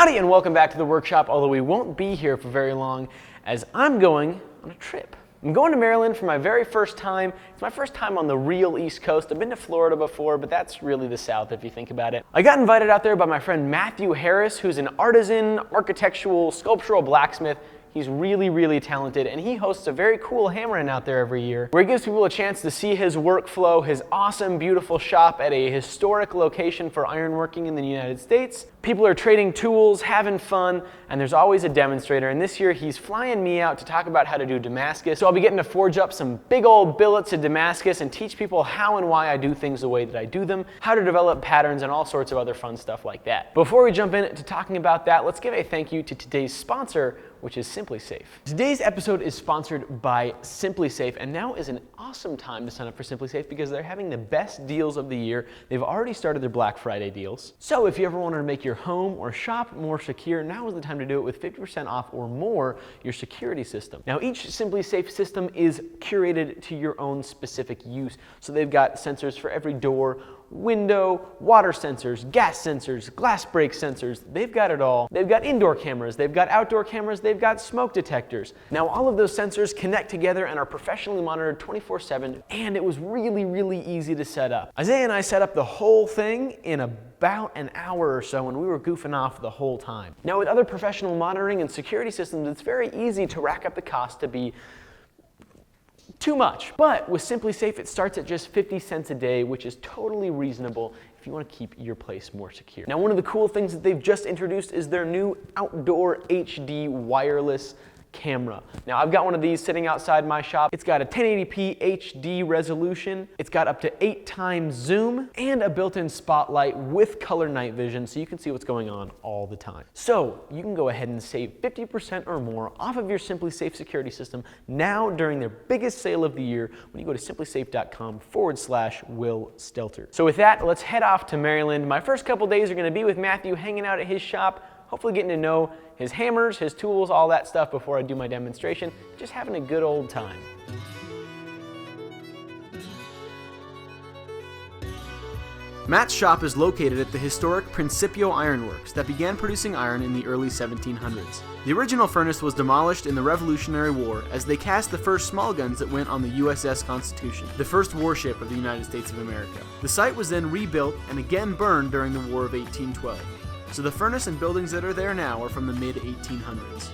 Howdy and welcome back to the workshop, although we won't be here for very long as I'm going on a trip. I'm going to Maryland for my very first time. It's my first time on the real East Coast. I've been to Florida before, but that's really the South if you think about it. I got invited out there by my friend Matthew Harris, who's an artisan, architectural, sculptural blacksmith. He's really, really talented, and he hosts a very cool hammer-in out there every year where he gives people a chance to see his workflow, his awesome, beautiful shop at a historic location for ironworking in the United States. People are trading tools, having fun, and there's always a demonstrator. And this year, he's flying me out to talk about how to do Damascus. So I'll be getting to forge up some big old billets of Damascus and teach people how and why I do things the way that I do them, how to develop patterns, and all sorts of other fun stuff like that. Before we jump into talking about that, let's give a thank you to today's sponsor, which is SimpliSafe. Today's episode is sponsored by SimpliSafe, and now is an awesome time to sign up for SimpliSafe because they're having the best deals of the year. They've already started their Black Friday deals. So if you ever wanted to make your home or shop more secure, now is the time to do it with 50% off or more your security system. Now each SimpliSafe system is curated to your own specific use. So they've got sensors for every door, window, water sensors, gas sensors, glass break sensors. They've got it all. They've got indoor cameras, they've got outdoor cameras, they've got smoke detectors. Now all of those sensors connect together and are professionally monitored 24/7, and it was really, really easy to set up. Isaiah and I set up the whole thing in about an hour or so, and we were goofing off the whole time. Now with other professional monitoring and security systems, it's very easy to rack up the cost to be too much. But with SimpliSafe, it starts at just 50 cents a day, which is totally reasonable if you want to keep your place more secure. Now, one of the cool things that they've just introduced is their new outdoor HD wireless camera. Now, I've got one of these sitting outside my shop. It's got a 1080p HD resolution. It's got up to 8x zoom and a built-in spotlight with color night vision, so you can see what's going on all the time. So you can go ahead and save 50% or more off of your SimpliSafe security system now during their biggest sale of the year when you go to simplisafe.com/Will Stelter. So with that, let's head off to Maryland. My first couple days are going to be with Matthew, hanging out at his shop, hopefully getting to know his hammers, his tools, all that stuff before I do my demonstration, just having a good old time. Matt's shop is located at the historic Principio ironworks that began producing iron in the early 1700s. The original furnace was demolished in the Revolutionary War as they cast the first small guns that went on the USS Constitution, the first warship of the United States of America. The site was then rebuilt and again burned during the War of 1812. So the furnace and buildings that are there now are from the mid-1800s.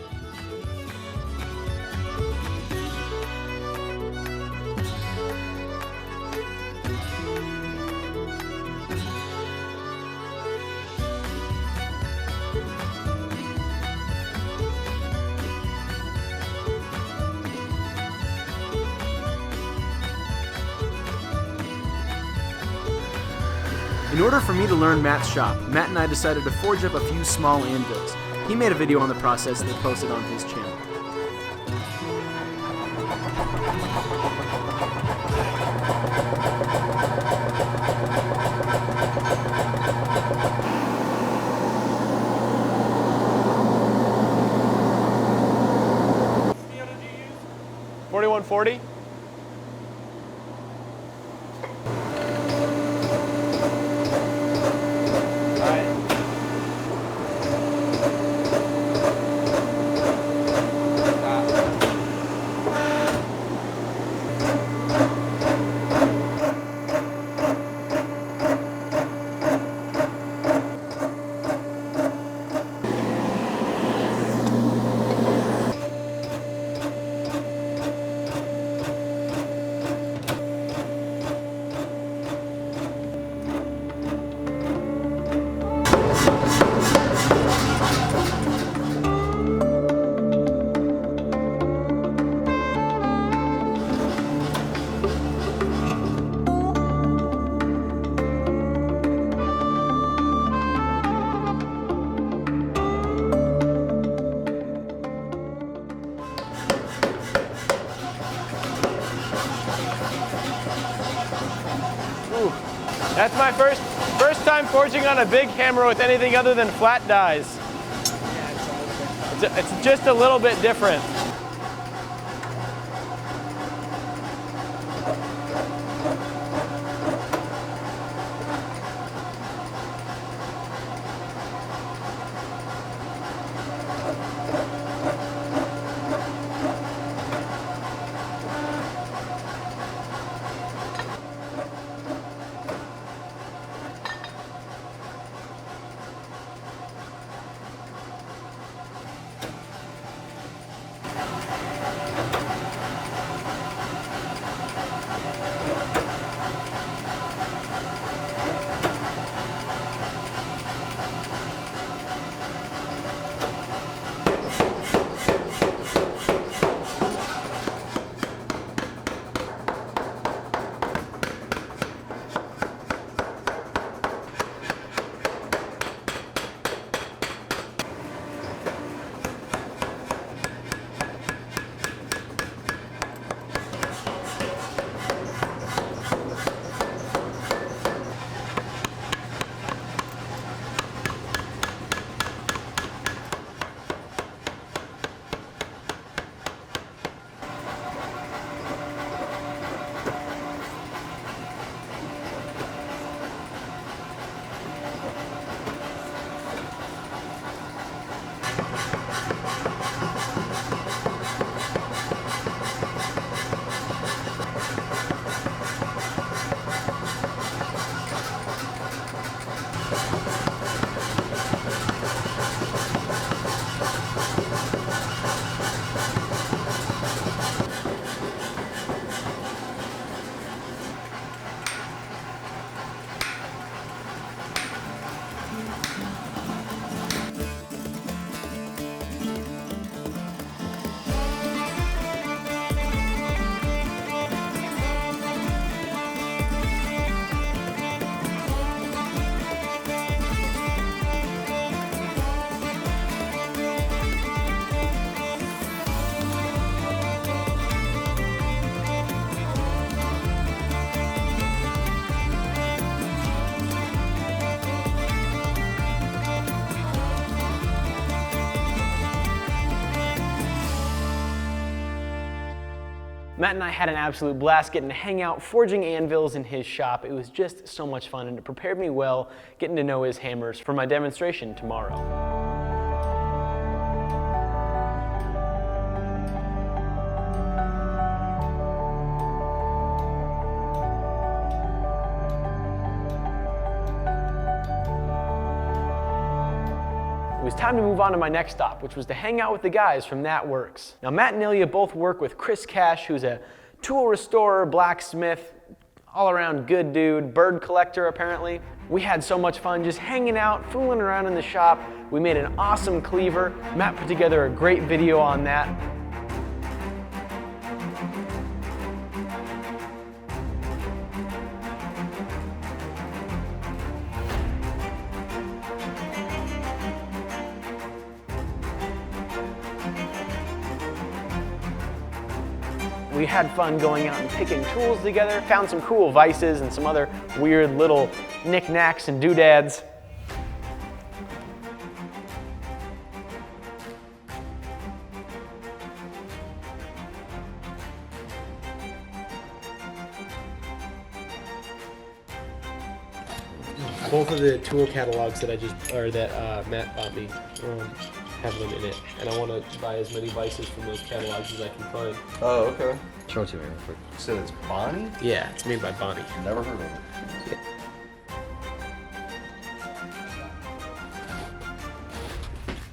In order for me to learn Matt's shop, Matt and I decided to forge up a few small anvils. He made a video on the process that he posted on his channel. What did you use? 4140? That's my first time forging on a big hammer with anything other than flat dies. It's just a little bit different. Matt and I had an absolute blast getting to hang out forging anvils in his shop. It was just so much fun, and it prepared me well getting to know his hammers for my demonstration tomorrow. It was time to move on to my next stop, which was to hang out with the guys from That Works. Now, Matt and Ilya both work with Chris Cash, who's a tool restorer, blacksmith, all-around good dude, bird collector apparently. We had so much fun just hanging out, fooling around in the shop. We made an awesome cleaver. Matt put together a great video on that. We had fun going out and picking tools together, found some cool vices and some other weird little knickknacks and doodads. Both of the tool catalogs that Matt bought me have them in it, and I want to buy as many vices from those catalogs as I can find. Oh, okay. Show it to me real quick. You said it's Bonnie? Yeah, it's made by Bonnie. Never heard of it.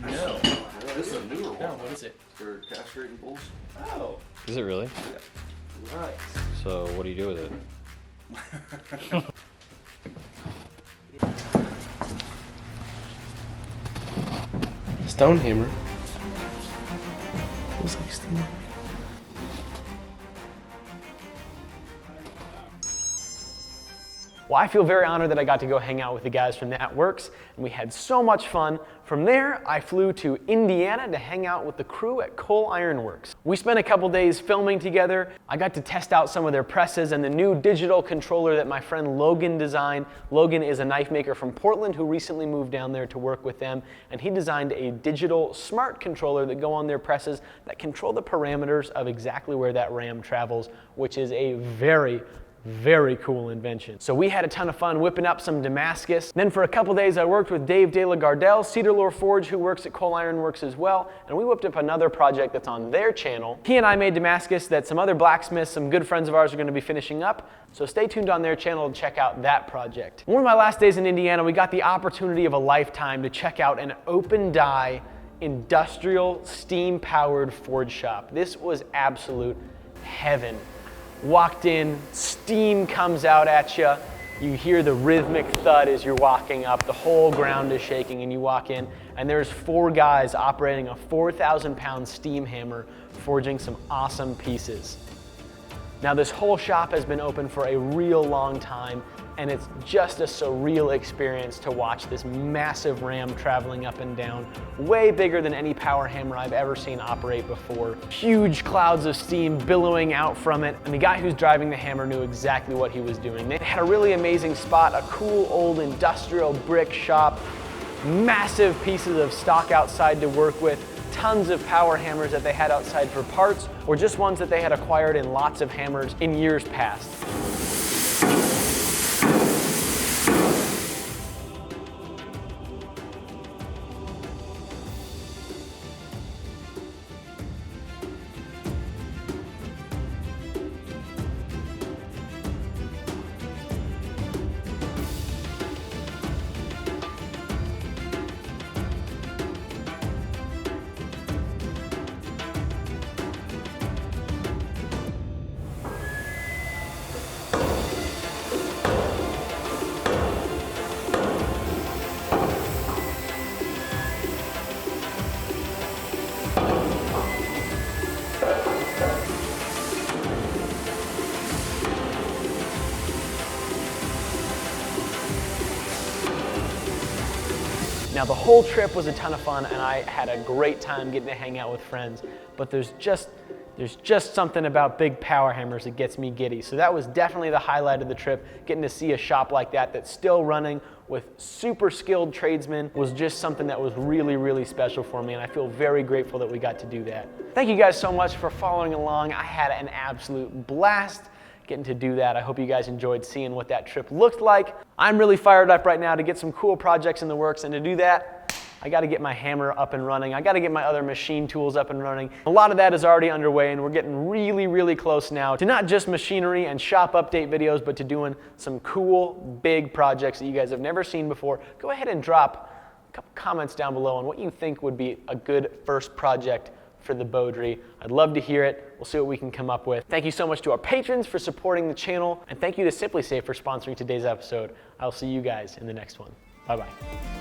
No. This is a newer one. Oh, what is it? For castrating bulls. Oh, Is it really? Yeah. nice. So what do you do with it? Stone hammer. Looks like stone. Well, I feel very honored that I got to go hang out with the guys from That Works, and we had so much fun. From there, I flew to Indiana to hang out with the crew at Coal Iron Works. We spent a couple days filming together. I got to test out some of their presses and the new digital controller that my friend Logan designed. Logan is a knife maker from Portland who recently moved down there to work with them, and he designed a digital smart controller that go on their presses that control the parameters of exactly where that ram travels, which is a very cool invention. So we had a ton of fun whipping up some Damascus. Then for a couple days I worked with Dave De La Gardelle, Cedar Lore Forge, who works at Coal Iron Works as well, and we whipped up another project that's on their channel. He and I made Damascus that some other blacksmiths, some good friends of ours, are going to be finishing up, so stay tuned on their channel to check out that project. One of my last days in Indiana, we got the opportunity of a lifetime to check out an open die industrial steam-powered forge shop. This was absolute heaven. Walked in, steam comes out at you. You hear the rhythmic thud as you're walking up. The whole ground is shaking, and you walk in, and there's 4 guys operating a 4,000-pound steam hammer, forging some awesome pieces. Now, this whole shop has been open for a real long time, and it's just a surreal experience to watch this massive ram traveling up and down, way bigger than any power hammer I've ever seen operate before. Huge clouds of steam billowing out from it, and the guy who's driving the hammer knew exactly what he was doing. They had a really amazing spot, a cool old industrial brick shop, massive pieces of stock outside to work with, tons of power hammers that they had outside for parts, or just ones that they had acquired in lots of hammers in years past. Now, the whole trip was a ton of fun, and I had a great time getting to hang out with friends, but there's just something about big power hammers that gets me giddy. So that was definitely the highlight of the trip, getting to see a shop like that that's still running, with super skilled tradesmen was just something that was really, really special for me, and I feel very grateful that we got to do that. Thank you guys so much for following along. I had an absolute blast getting to do that. I hope you guys enjoyed seeing what that trip looked like. I'm really fired up right now to get some cool projects in the works, and to do that, I got to get my hammer up and running. I got to get my other machine tools up and running. A lot of that is already underway, and we're getting really, really close now to not just machinery and shop update videos, but to doing some cool, big projects that you guys have never seen before. Go ahead and drop a couple comments down below on what you think would be a good first project for the Beaudry. I'd love to hear it. We'll see what we can come up with. Thank you so much to our patrons for supporting the channel, and thank you to SimpliSafe for sponsoring today's episode. I'll see you guys in the next one. Bye-bye.